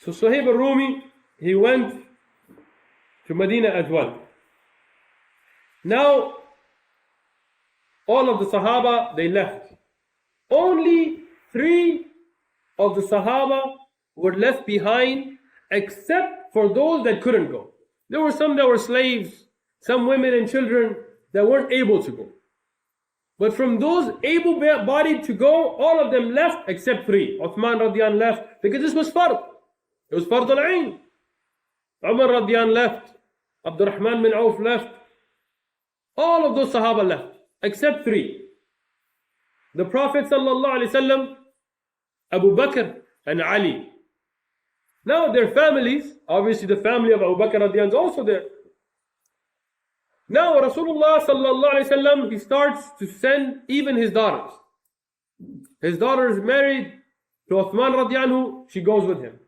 So Suhaib al-Rumi, he went to Medina as well. Now, all of the Sahaba, they left. Only 3 of the Sahaba were left behind, except for those that couldn't go. There were some that were slaves, some women and children that weren't able to go. But from those able-bodied to go, all of them left except 3. Uthman radiyan left because this was fard. It was fard al-ain. Umar radiyan left. Abdurrahman bin Auf left. All of those Sahaba left except 3. The Prophet sallallahu alaihi wasallam, Abu Bakr and Ali. Now their families, obviously the family of Abu Bakr radiyan is also there. Now Rasulullah sallallahu alaihi wasallam, he starts to send even his daughters. His daughter is married to Uthman radiyan, she goes with him.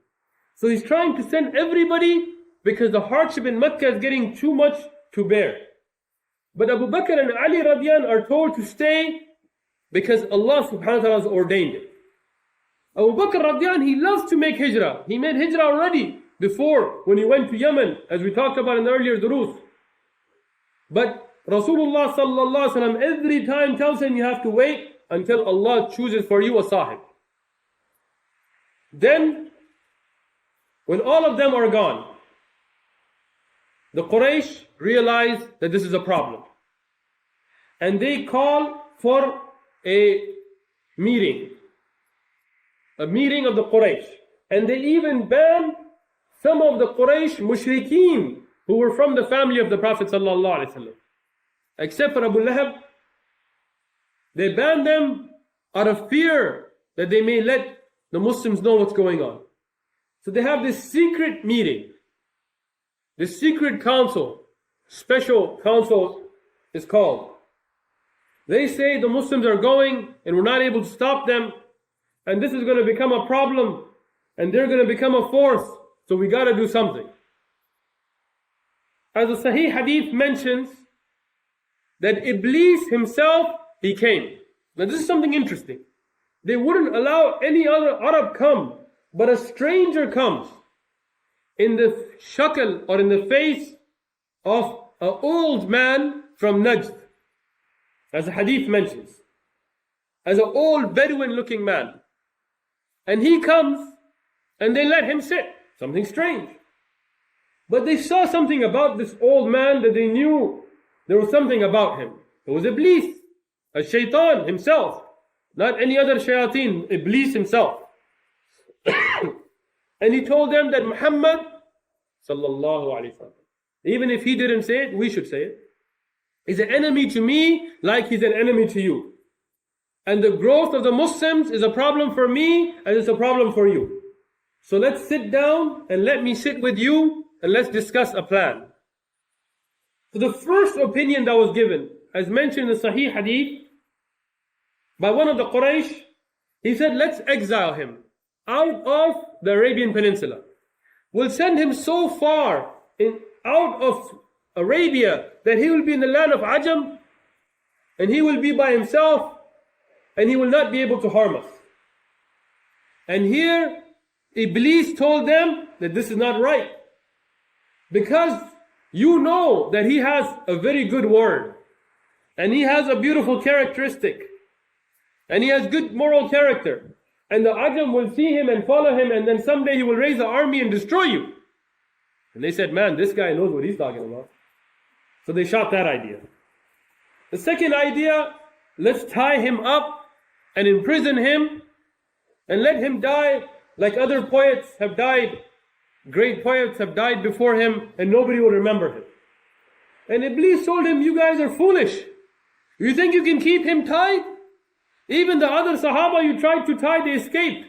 So he's trying to send everybody because the hardship in Mecca is getting too much to bear. But Abu Bakr and Ali radiyan are told to stay because Allah subhanahu wa ta'ala has ordained it. Abu Bakr radiyan, he loves to make hijrah. He made hijrah already before when he went to Yemen, as we talked about in the earlier durus. But Rasulullah sallallahu alaihi wasallam every time tells him you have to wait until Allah chooses for you a sahib. Then, when all of them are gone, the Quraysh realize that this is a problem. And they call for a meeting of the Quraysh. And they even ban some of the Quraysh mushrikeen who were from the family of the Prophet sallallahu alaihi wasallam. Except for Abu Lahab, they banned them out of fear that they may let the Muslims know what's going on. So they have this secret meeting, this secret council, special council is called. They say the Muslims are going and we're not able to stop them, and this is going to become a problem and they're going to become a force, so we got to do something. As the Sahih Hadith mentions, that Iblis himself, he came. Now this is something interesting. They wouldn't allow any other Arab come, but a stranger comes in the shakl or in the face of an old man from Najd, as the Hadith mentions, as an old Bedouin looking man. And he comes and they let him sit. Something strange. But they saw something about this old man that they knew there was something about him. It was Iblis, a shaitan himself, not any other shayateen, Iblis himself. And he told them that Muhammad sallallahu alaihi wasallam, even if he didn't say it, we should say it, is an enemy to me like he's an enemy to you. And the growth of the Muslims is a problem for me and it's a problem for you. So let's sit down and let me sit with you and let's discuss a plan. So the first opinion that was given, as mentioned in the Sahih Hadith, by one of the Quraysh, he said, let's exile him out of the Arabian Peninsula. We'll send him so far out of Arabia that he will be in the land of Ajam and he will be by himself and he will not be able to harm us. And here Iblis told them that this is not right, because you know that he has a very good word, and he has a beautiful characteristic, and he has good moral character, and the Ajam will see him and follow him, and then someday he will raise an army and destroy you. And they said, man, this guy knows what he's talking about. So they shot that idea. The second idea, let's tie him up and imprison him and let him die like other poets have died. Great poets have died before him and nobody will remember him. And Iblis told him, you guys are foolish. You think you can keep him tied? Even the other Sahaba you tried to tie, they escaped.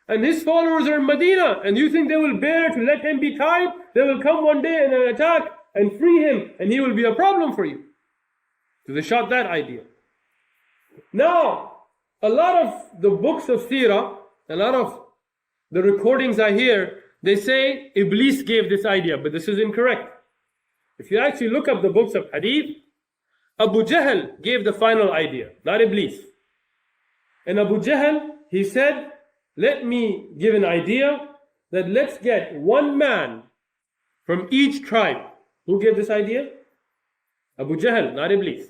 And his followers are in Medina. And you think they will bear to let him be tied? They will come one day and attack and free him. And he will be a problem for you. So they shot that idea. Now, a lot of the books of Seerah, a lot of the recordings I hear, they say Iblis gave this idea. But this is incorrect. If you actually look up the books of Hadith, Abu Jahl gave the final idea, not Iblis. And Abu Jahl, he said, let me give an idea that let's get one man from each tribe. Who gave this idea? Abu Jahl, not Iblis.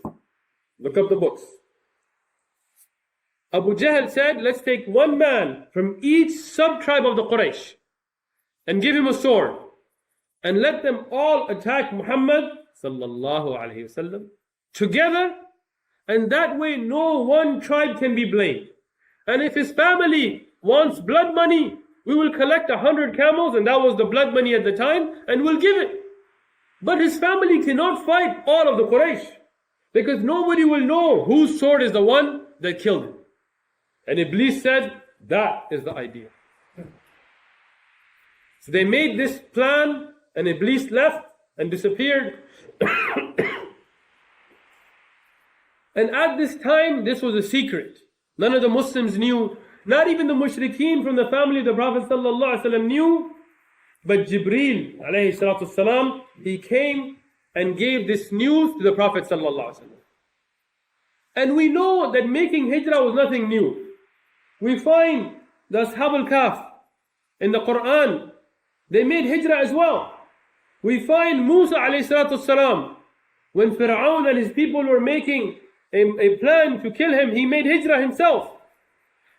Look up the books. Abu Jahl said, let's take one man from each sub-tribe of the Quraysh and give him a sword and let them all attack Muhammad sallallahu alaihi wasallam together, and that way no one tribe can be blamed. And if his family wants blood money, we will collect 100 camels, and that was the blood money at the time, and we'll give it. But his family cannot fight all of the Quraysh, because nobody will know whose sword is the one that killed him. And Iblis said, that is the idea. So they made this plan, and Iblis left and disappeared. And at this time, this was a secret. None of the Muslims knew. Not even the mushrikeen from the family of the Prophet ﷺ knew. But Jibreel ﷺ, he came and gave this news to the Prophet ﷺ. And we know that making hijrah was nothing new. We find the Ashab al-Kahf in the Quran. They made hijrah as well. We find Musa ﷺ, when Fir'aun and his people were making a plan to kill him, he made hijrah himself.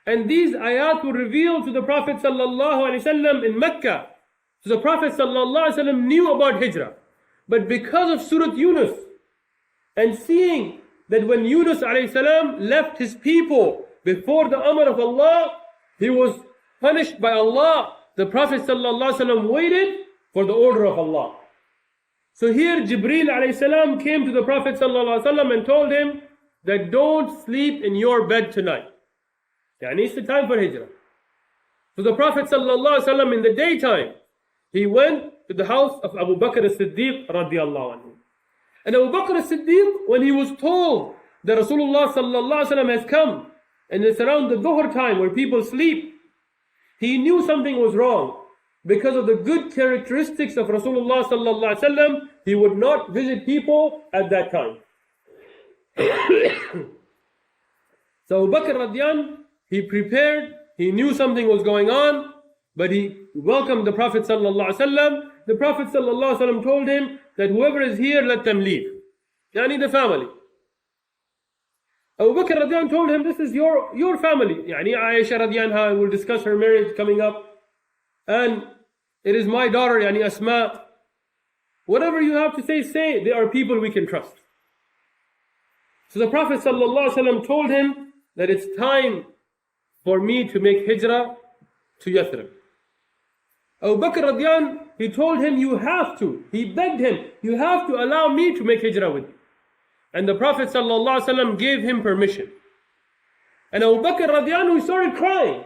And these ayat were revealed to the Prophet ﷺ in Mecca. So the Prophet ﷺ knew about hijrah. But because of Surah Yunus, and seeing that when Yunus ﷺ left his people before the Amr of Allah, he was punished by Allah. The Prophet ﷺ waited for the order of Allah. So here Jibreel ﷺ came to the Prophet ﷺ and told him that don't sleep in your bed tonight. Yani it's the time for hijrah. So the Prophet ﷺ in the daytime, he went to the house of Abu Bakr as-Siddiq radiallahu anhu. And Abu Bakr as-Siddiq, when he was told that Rasulullah ﷺ has come, and it's around the Dhuhr time where people sleep, he knew something was wrong. Because of the good characteristics of Rasulullah ﷺ, he would not visit people at that time. So Abu Bakr radiyan, he prepared, he knew something was going on, but he welcomed the Prophet ﷺ. The Prophet ﷺ told him that whoever is here, let them leave. Yani the family. Abu Bakr radiyan told him, this is your family. Yani Aisha radiyanha will discuss her marriage coming up. And it is my daughter, yani Asma. Whatever you have to say, they are people we can trust. So the Prophet ﷺ told him that it's time for me to make hijrah to Yathrib. Abu Bakr radiyan, he told him, you have to. He begged him, you have to allow me to make hijrah with you. And the Prophet ﷺ gave him permission. And Abu Bakr radiyan, he started crying.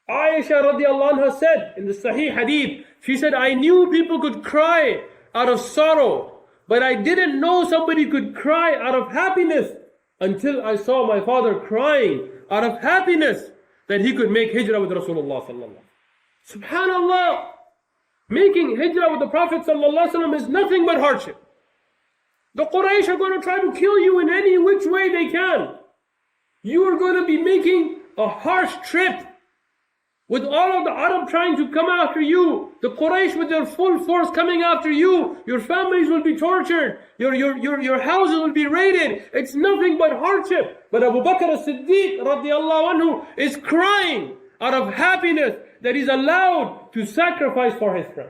Aisha radiallahu anha said in the Sahih Hadith, she said, I knew people could cry out of sorrow, but I didn't know somebody could cry out of happiness until I saw my father crying out of happiness that he could make hijrah with Rasulullah sallallahu alaihi wasallam. Subhanallah, making hijrah with the Prophet sallallahu alaihi wasallam is nothing but hardship. The Quraysh are going to try to kill you in any which way they can. You are going to be making a harsh trip. with all of the Arab trying to come after you, the Quraysh with their full force coming after you, your families will be tortured, your houses will be raided. It's nothing but hardship. But Abu Bakr as-Siddiq radiallahu anhu is crying out of happiness that he's allowed to sacrifice for his friend.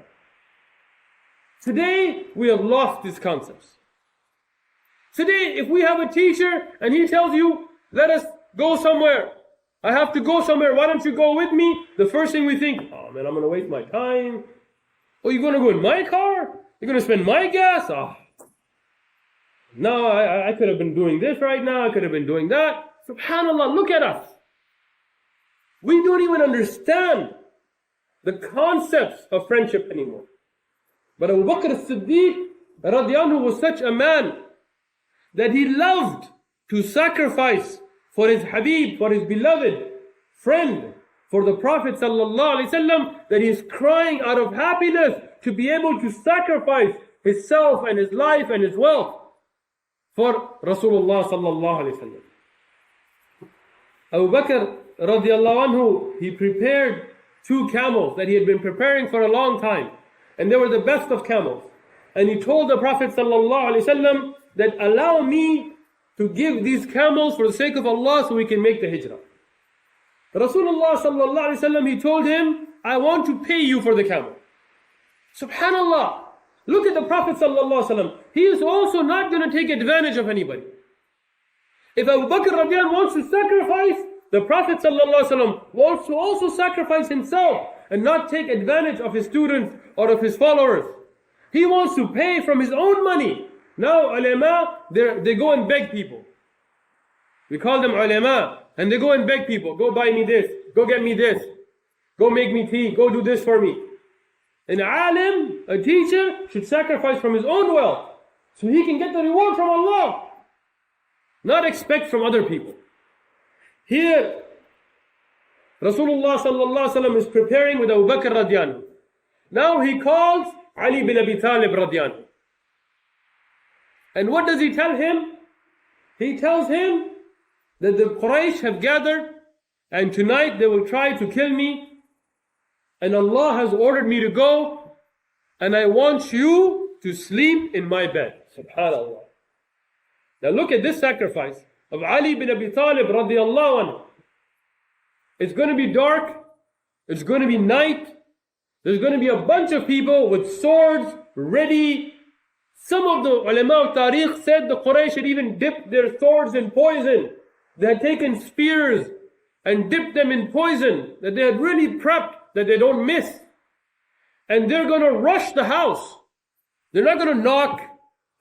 Today, we have lost these concepts. Today, if we have a teacher and he tells you, let us go somewhere, I have to go somewhere, why don't you go with me? The first thing we think, oh man, I'm going to waste my time. Oh, you're going to go in my car? You're going to spend my gas? Oh. No, I could have been doing this right now, I could have been doing that. SubhanAllah, look at us. We don't even understand the concepts of friendship anymore. But Abu Bakr as-Siddiq radiallahu anhu was such a man that he loved to sacrifice for his Habib, for his beloved friend, for the Prophet sallallahu alaihi wasallam, that he is crying out of happiness to be able to sacrifice himself and his life and his wealth for Rasulullah sallallahu alaihi wasallam. Abu Bakr radiallahu anhu, he prepared 2 camels that he had been preparing for a long time, and they were the best of camels. And he told the Prophet sallallahu alaihi wasallam that allow me to give these camels for the sake of Allah so we can make the hijrah. Rasulullah sallallahu alaihi wasallam, he told him, I want to pay you for the camel. Subhanallah. Look at the Prophet sallallahu alaihi wasallam. He is also not going to take advantage of anybody. If Abu Bakr radiallahu wants to sacrifice, the Prophet sallallahu alaihi wasallam wants to also sacrifice himself and not take advantage of his students or of his followers. He wants to pay from his own money. Now ulama, they go and beg people. We call them ulama, and they go and beg people. Go buy me this, go get me this, go make me tea, go do this for me. An alim, a teacher, should sacrifice from his own wealth so he can get the reward from Allah, not expect from other people. Here, Rasulullah sallallahu alaihi wasallam is preparing with Abu Bakr radiallahu. Now he calls Ali bin Abi Talib radiallahu. And what does he tell him? He tells him that the Quraysh have gathered and tonight they will try to kill me, and Allah has ordered me to go, and I want you to sleep in my bed. Subhanallah. Now look at this sacrifice of Ali bin Abi Talib radiallahu anhu. It's going to be dark, it's going to be night, there's going to be a bunch of people with swords ready. Some of the ulama of tariq said the Quraysh had even dipped their swords in poison. They had taken spears and dipped them in poison, that they had really prepped that they don't miss. And they're going to rush the house. They're not going to knock,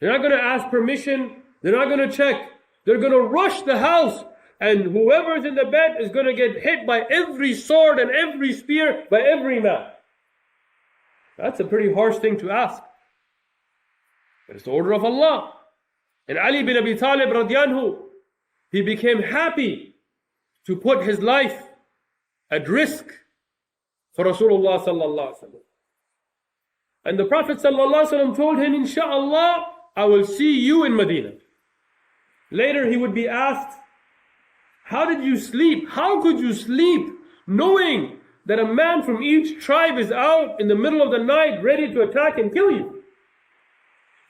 they're not going to ask permission, they're not going to check. They're going to rush the house, and whoever's in the bed is going to get hit by every sword and every spear by every man. That's a pretty harsh thing to ask. But it's the order of Allah. And Ali bin Abi Talib radiallahu, he became happy to put his life at risk for Rasulullah sallallahu alaihi wasallam. And the Prophet sallallahu alaihi wasallam told him, Insha'Allah, I will see you in Medina. Later he would be asked, how did you sleep? How could you sleep knowing that a man from each tribe is out in the middle of the night ready to attack and kill you?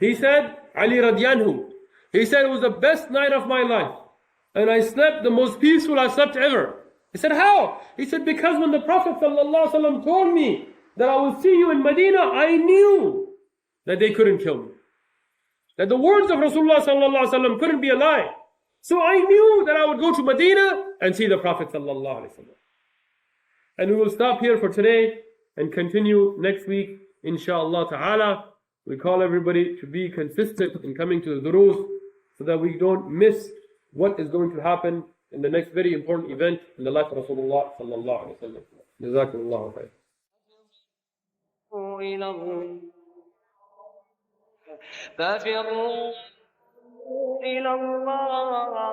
He said, Ali radiallahu, he said, it was the best night of my life, and I slept the most peaceful I slept ever. He said, how? He said, because when the Prophet ﷺ told me that I will see you in Medina, I knew that they couldn't kill me, that the words of Rasulullah ﷺ couldn't be a lie. So I knew that I would go to Medina and see the Prophet ﷺ. And we will stop here for today and continue next week, inshaAllah ta'ala. We call everybody to be consistent in coming to the duroos so that we don't miss what is going to happen in the next very important event in the life of Rasulullah sallallahu alaihi wasallam. Jazakumullahu khair. ففروا إلى الله